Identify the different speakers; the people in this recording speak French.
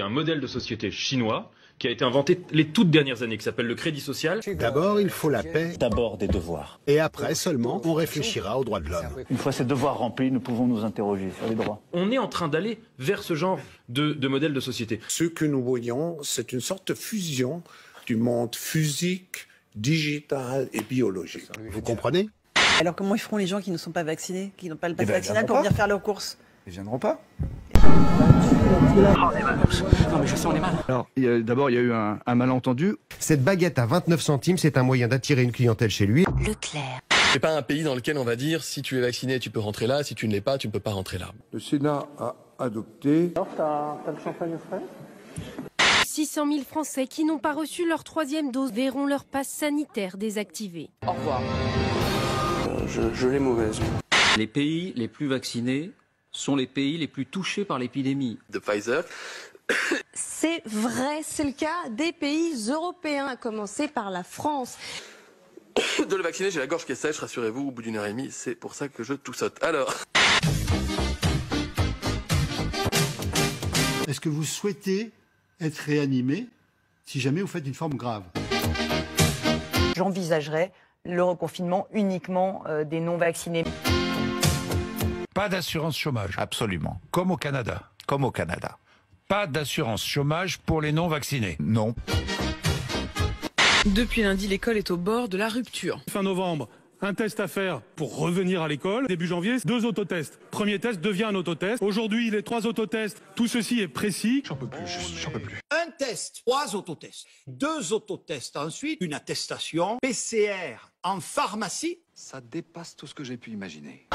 Speaker 1: Un modèle de société chinois qui a été inventé les toutes dernières années, qui s'appelle le crédit social.
Speaker 2: D'abord, il faut la paix.
Speaker 3: D'abord des devoirs.
Speaker 2: Et après seulement, on réfléchira aux droits de l'homme.
Speaker 3: Une fois ces devoirs remplis, nous pouvons nous interroger sur les droits.
Speaker 1: On est en train d'aller vers ce genre de modèle de société.
Speaker 4: Ce que nous voyons, c'est une sorte de fusion du monde physique, digital et biologique.
Speaker 2: Vous comprenez?
Speaker 5: Alors comment ils feront les gens qui ne sont pas vaccinés, qui n'ont pas le pass vaccinal pour venir faire leurs courses?
Speaker 6: Ils viendront pas.
Speaker 3: Non mais je sens les mal.
Speaker 6: Alors, d'abord, il y a eu un malentendu.
Speaker 2: Cette baguette à 29 centimes, c'est un moyen d'attirer une clientèle chez lui.
Speaker 7: Leclerc.
Speaker 8: C'est pas un pays dans lequel on va dire si tu es vacciné, tu peux rentrer là, si tu ne l'es pas, tu ne peux pas rentrer là.
Speaker 4: Le Sénat a adopté.
Speaker 5: Alors, t'as le champagne frais?
Speaker 7: 600 000 Français qui n'ont pas reçu leur 3e dose verront leur passe sanitaire désactivé.
Speaker 8: Au revoir. Je l'ai mauvaise.
Speaker 9: Les pays les plus vaccinés sont les pays les plus touchés par l'épidémie.
Speaker 8: De Pfizer.
Speaker 10: C'est vrai, c'est le cas des pays européens, à commencer par la France.
Speaker 8: De le vacciner, j'ai la gorge qui est sèche, rassurez-vous, au bout d'1 heure et demie, c'est pour ça que je toussote. Alors.
Speaker 11: Est-ce que vous souhaitez être réanimé si jamais vous faites une forme grave?
Speaker 5: J'envisagerais le reconfinement uniquement des non-vaccinés.
Speaker 12: Pas d'assurance chômage.
Speaker 13: Absolument.
Speaker 12: Comme au Canada.
Speaker 13: Comme au Canada.
Speaker 12: Pas d'assurance chômage pour les non-vaccinés.
Speaker 13: Non.
Speaker 14: Depuis lundi, l'école est au bord de la rupture.
Speaker 15: Fin novembre, un test à faire pour revenir à l'école. Début janvier, 2 autotests. Premier test devient un autotest. Aujourd'hui, les 3 autotests. Tout ceci est précis.
Speaker 16: J'en peux plus, j'en peux plus. Un test, 3 autotests. 2 autotests ensuite, une attestation PCR en pharmacie.
Speaker 17: Ça dépasse tout ce que j'ai pu imaginer.